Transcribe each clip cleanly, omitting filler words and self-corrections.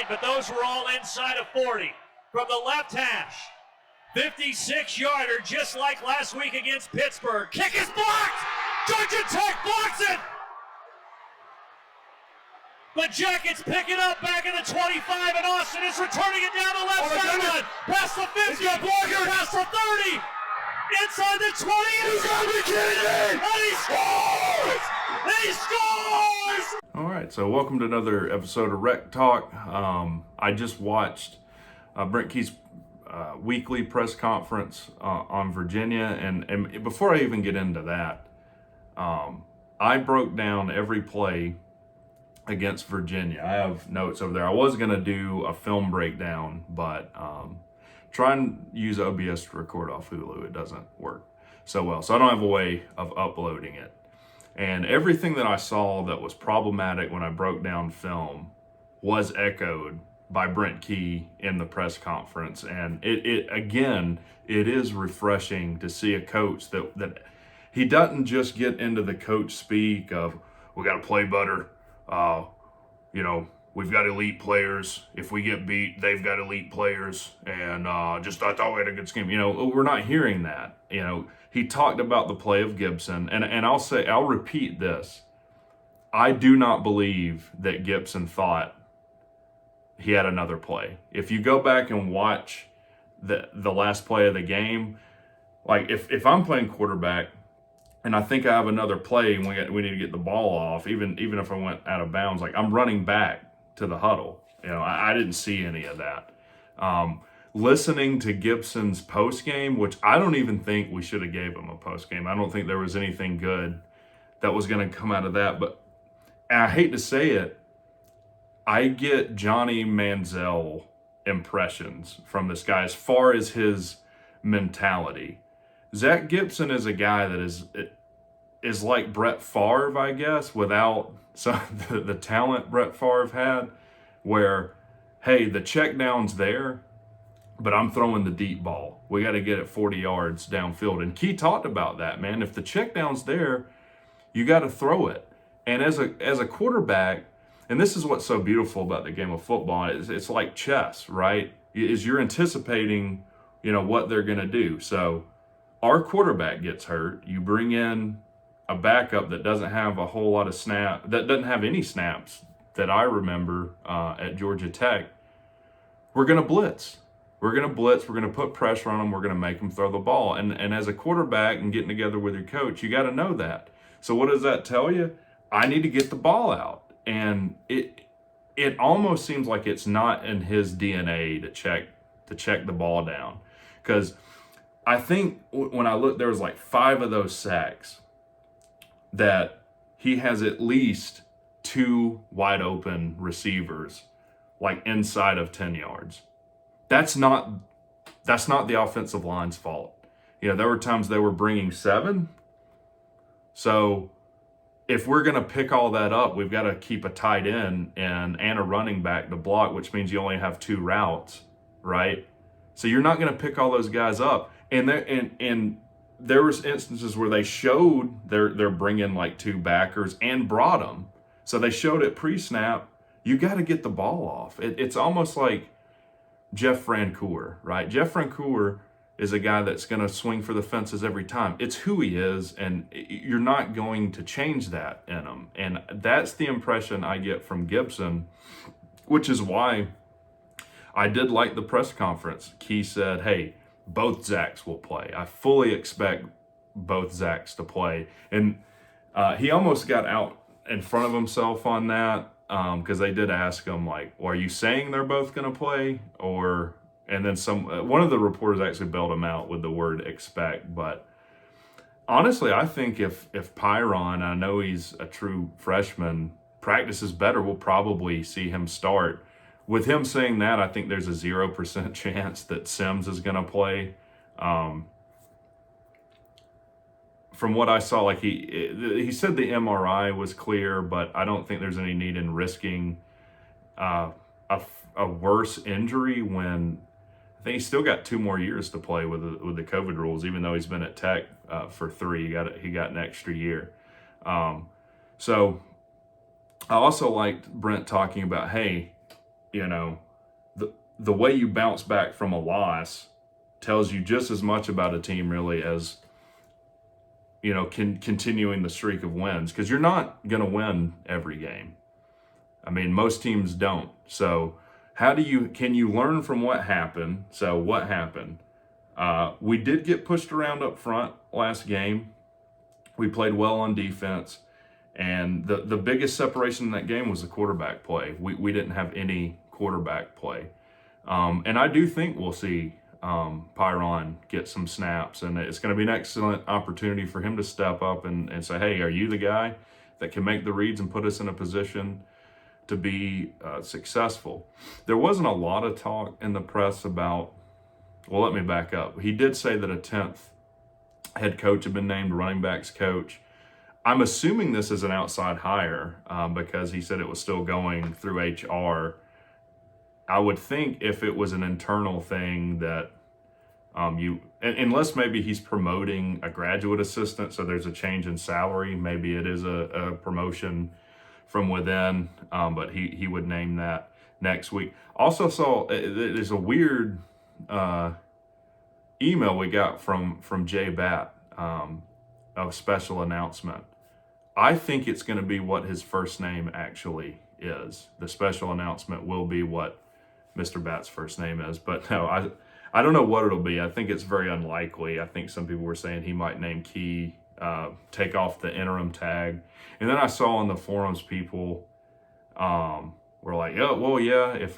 wide, but those were all inside of 40. From the left hash, 56-yarder, just like last week against Pittsburgh. Kick is blocked! Georgia Tech blocks it! The Jackets pick it up back at the 25, and Austin is returning it down the left sideline. Past the 50, past the 30, inside the 20. You gotta be kidding me! And he scores! He scores! All right, so welcome to another episode of Rec Talk. I just watched Brent Key's weekly press conference on Virginia, and before I even get into that, I broke down every play against Virginia. I have notes over there. I was going to do a film breakdown, but try and use OBS to record off Hulu. It doesn't work so well, so I don't have a way of uploading it. And everything that I saw that was problematic when I broke down film was echoed by Brent Key in the press conference. And it is refreshing to see a coach that he doesn't just get into the coach speak of, we got to play better. We've got elite players. If we get beat, they've got elite players. And I thought we had a good scheme. We're not hearing that. He talked about the play of Gibson. And I'll repeat this. I do not believe that Gibson thought he had another play. If you go back and watch the last play of the game, like if I'm playing quarterback, and I think I have another play and we need to get the ball off, even if I went out of bounds, like I'm running back to the huddle. I didn't see any of that. Listening to Gibson's post game, which I don't even think we should have gave him a post game. I don't think there was anything good that was going to come out of that. But I hate to say it, I get Johnny Manziel impressions from this guy as far as his mentality. Zach Gibson is a guy that is like Brett Favre, I guess, without the talent Brett Favre had, where, hey, the check down's there, but I'm throwing the deep ball. We got to get it 40 yards downfield. And Key talked about that, man. If the check down's there, you got to throw it. And as a quarterback, and this is what's so beautiful about the game of football, it's like chess, right? Is you're anticipating, what they're going to do. So our quarterback gets hurt. You bring in a backup that doesn't have a whole lot of that doesn't have any snaps that I remember at Georgia Tech. We're going to blitz. We're going to put pressure on them. We're going to make them throw the ball. And as a quarterback and getting together with your coach, you got to know that. So what does that tell you? I need to get the ball out. And it almost seems like it's not in his DNA to check the ball down. Because I think when I looked, there was like 5 of those sacks that he has at least 2 wide open receivers, like inside of 10 yards. That's not the offensive line's fault. There were times they were bringing 7. So if we're going to pick all that up, we've got to keep a tight end and a running back to block, which means you only have 2 routes, right? So you're not going to pick all those guys up. And there was instances where they showed they're bringing like 2 backers and brought them. So they showed it pre-snap. You got to get the ball off. It's almost like Jeff Francoeur, right? Jeff Francoeur is a guy that's going to swing for the fences every time. It's who he is, and you're not going to change that in him. And that's the impression I get from Gibson, which is why I did like the press conference. Key said, hey, both Zachs will play. I fully expect both Zachs to play. And he almost got out in front of himself on that because they did ask him, like, well, are you saying they're both going to play? And then one of the reporters actually bailed him out with the word expect. But honestly, I think if Pyron, I know he's a true freshman, practices better, we'll probably see him start. With him saying that, I think there's a 0% chance that Sims is going to play. From what I saw, like he said the MRI was clear, but I don't think there's any need in risking a worse injury when I think he's still got 2 more years to play with the COVID rules, even though he's been at Tech for 3. He got an extra year. So I also liked Brent talking about, hey, you know, the way you bounce back from a loss tells you just as much about a team really as, you know, continuing the streak of wins, because you're not going to win every game. I mean, most teams don't. So can you learn from what happened? So what happened? We did get pushed around up front last game. We played well on defense. And the biggest separation in that game was the quarterback play. We didn't have any quarterback play. And I do think we'll see Pyron get some snaps. And it's going to be an excellent opportunity for him to step up and say, hey, are you the guy that can make the reads and put us in a position to be successful? There wasn't a lot of talk in the press about, well, let me back up. He did say that a 10th head coach had been named running backs coach. I'm assuming this is an outside hire because he said it was still going through HR. I would think if it was an internal thing that unless maybe he's promoting a graduate assistant, so there's a change in salary, maybe it is a promotion from within, but he would name that next week. Also saw there's a weird email we got from Jay Batt, a special announcement. I think it's going to be what his first name actually is. The special announcement will be what Mr. Batt's first name is. But no, I don't know what it'll be. I think it's very unlikely. I think some people were saying he might name Key, take off the interim tag. And then I saw on the forums people were like, oh, well, yeah, if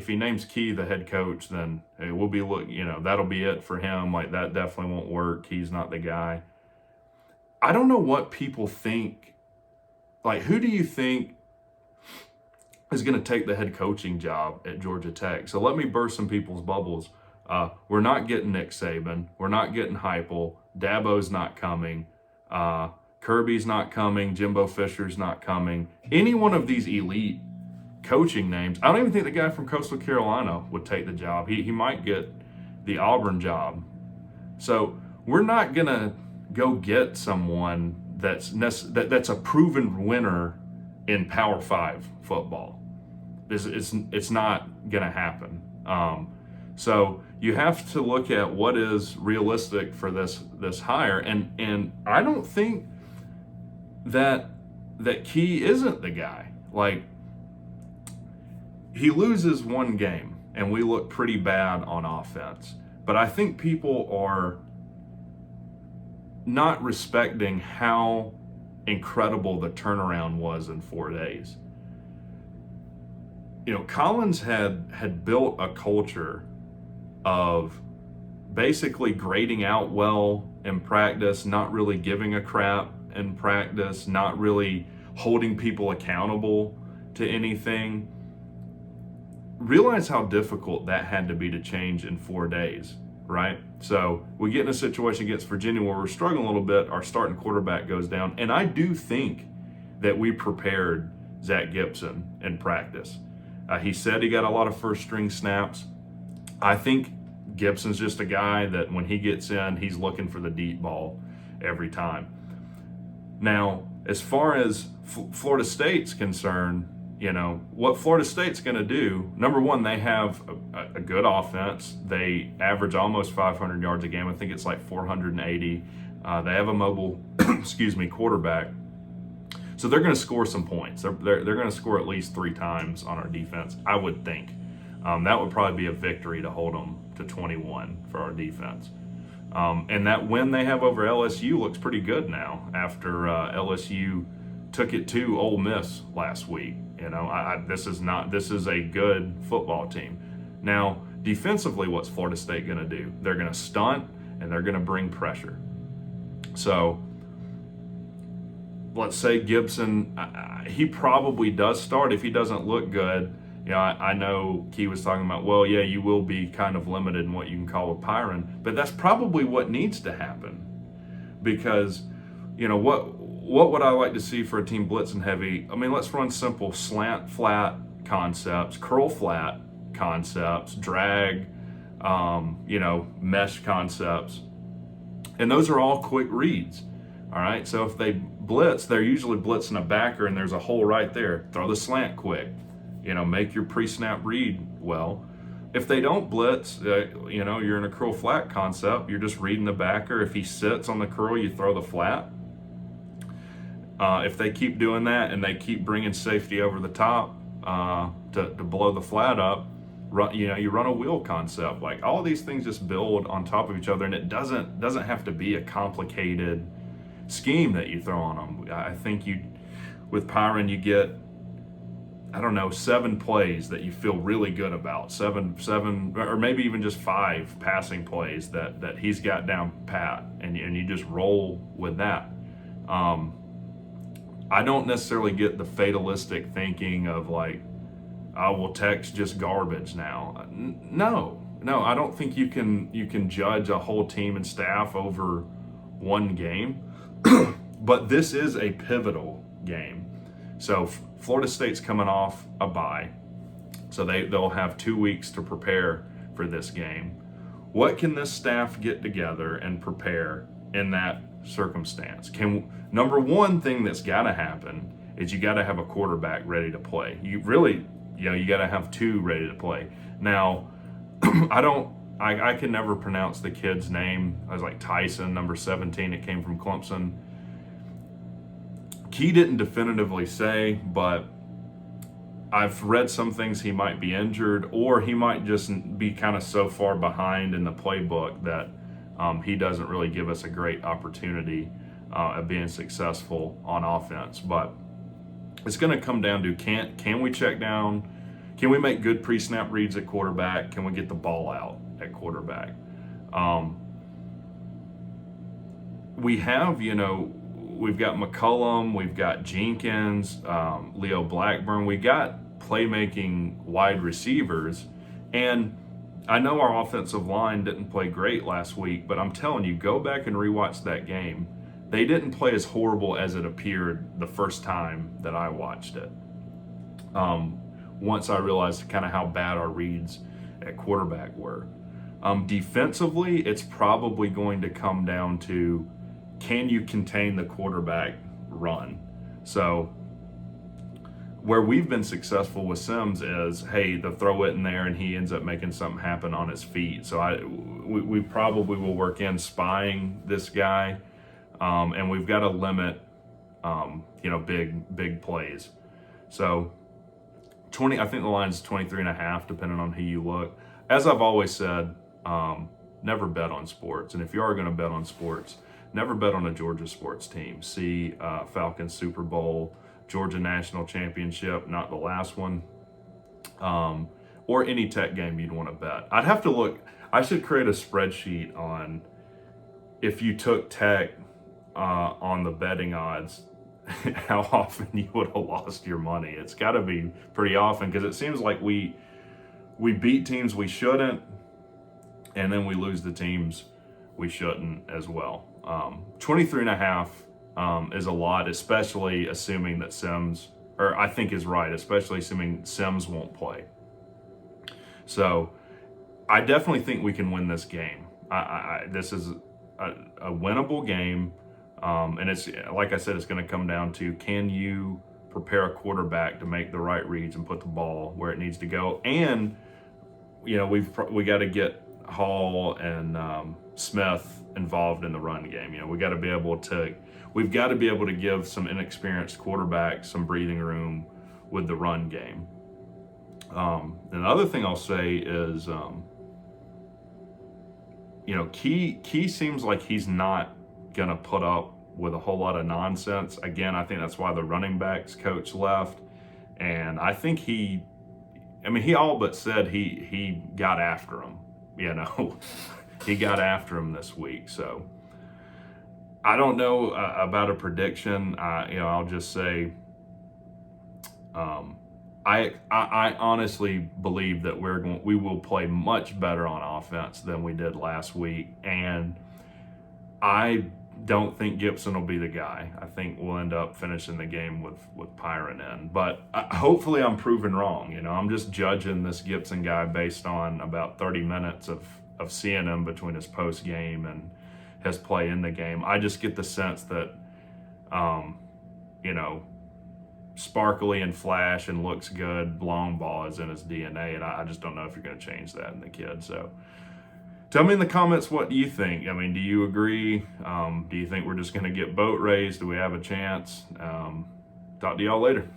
he names Key the head coach, then it will be, that'll be it for him. Like, that definitely won't work. Key's not the guy. I don't know what people think. Like, who do you think is going to take the head coaching job at Georgia Tech? So let me burst some people's bubbles. We're not getting Nick Saban. We're not getting Heupel. Dabo's not coming. Kirby's not coming. Jimbo Fisher's not coming. Any one of these elite coaching names. I don't even think the guy from Coastal Carolina would take the job. He might get the Auburn job. So we're not going to go get someone that's a proven winner in Power 5 football. It's not going to happen. So you have to look at what is realistic for this hire, and I don't think that Key isn't the guy. Like, he loses one game, and we look pretty bad on offense. But I think people are not respecting how incredible the turnaround was in 4 days. You know, Collins had built a culture of basically grading out well in practice, not really giving a crap in practice, not really holding people accountable to anything. Realize how difficult that had to be to change in 4 days, right? So we get in a situation against Virginia where we're struggling a little bit, our starting quarterback goes down, and I do think that we prepared Zach Gibson in practice. He said he got a lot of first string snaps. I think Gibson's just a guy that when he gets in, he's looking for the deep ball every time. Now, as far as Florida State's concerned, you know, what Florida State's going to do, number one, they have a good offense. They average almost 500 yards a game. I think it's like 480. They have a mobile, quarterback. So they're going to score some points. They're going to score at least 3 times on our defense, I would think. That would probably be a victory to hold them to 21 for our defense. And that win they have over LSU looks pretty good now after LSU took it to Ole Miss last week. You know, this is a good football team. Now, defensively, what's Florida State going to do? They're going to stunt and they're going to bring pressure. So let's say Gibson, he probably does start if he doesn't look good. You know, I know Key was talking about, well, yeah, you will be kind of limited in what you can call a Pyron, but that's probably what needs to happen. Because, you know, what would I like to see for a team blitzing heavy? I mean, let's run simple slant flat concepts, curl flat concepts, drag, mesh concepts. And those are all quick reads. All right, so if they blitz, they're usually blitzing a backer and there's a hole right there. Throw the slant quick. make your pre-snap read well. If they don't blitz, you're in a curl flat concept. You're just reading the backer. If he sits on the curl, you throw the flat. If they keep doing that and they keep bringing safety over the top to blow the flat up, you run a wheel concept. Like, all these things just build on top of each other, and it doesn't have to be a complicated scheme that you throw on them. I think with Pyron, you get, 7 plays that you feel really good about, seven, or maybe even just 5 passing plays that he's got down pat, and you just roll with that. I don't necessarily get the fatalistic thinking of like, will text just garbage now. No, I don't think you can judge a whole team and staff over one game. But this is a pivotal game. So Florida State's coming off a bye, so they'll have 2 weeks to prepare for this game. What can this staff get together and prepare in that circumstance? Number one thing that's got to happen is you got to have a quarterback ready to play. You got to have 2 ready to play. Now, I can never pronounce the kid's name. I was like Tyson, number 17. It came from Clemson. Key didn't definitively say, but I've read some things he might be injured, or he might just be kind of so far behind in the playbook that he doesn't really give us a great opportunity of being successful on offense. But it's going to come down to, can we check down? Can we make good pre-snap reads at quarterback? Can we get the ball out at quarterback? We have, we've got McCullum, we've got Jenkins, Leo Blackburn. We got playmaking wide receivers. And I know our offensive line didn't play great last week, but I'm telling you, go back and rewatch that game. They didn't play as horrible as it appeared the first time that I watched it. Once I realized kind of how bad our reads at quarterback were. Defensively, it's probably going to come down to, can you contain the quarterback run? So where we've been successful with Sims is, hey, they'll throw it in there and he ends up making something happen on his feet. So we probably will work in spying this guy, and we've got to limit, big plays. So I think the line's 23.5, depending on who you look. As I've always said, never bet on sports. And if you are going to bet on sports, never bet on a Georgia sports team. See Falcons Super Bowl, Georgia National Championship, not the last one, or any Tech game you'd want to bet. I'd have to look. I should create a spreadsheet on if you took Tech on the betting odds, how often you would have lost your money. It's got to be pretty often, because it seems like we beat teams we shouldn't, and then we lose the teams we shouldn't as well. 23.5 is a lot, especially assuming that Sims, or I think is right, especially assuming Sims won't play. So I definitely think we can win this game. This is a winnable game. And it's, like I said, it's going to come down to, can you prepare a quarterback to make the right reads and put the ball where it needs to go? And, we got to get Hall and Smith involved in the run game. We've got to be able to give some inexperienced quarterbacks some breathing room with the run game. And the other thing I'll say is, Key seems like he's not going to put up with a whole lot of nonsense. Again, I think that's why the running backs coach left. And I think he all but said he got after him, he got after him this week. So I don't know about a prediction. I'll just say, I honestly believe that we will play much better on offense than we did last week. And I don't think Gibson will be the guy. I think we'll end up finishing the game with Pyron in. But hopefully I'm proven wrong. I'm just judging this Gibson guy based on about 30 minutes of seeing him between his post game and his play in the game. I just get the sense that, sparkly and flash and looks good long ball is in his DNA, and I just don't know if you're going to change that in the kid. So tell me in the comments, what do you think? I mean, do you agree? Do you think we're just going to get boat raised? Do we have a chance? Talk to y'all later.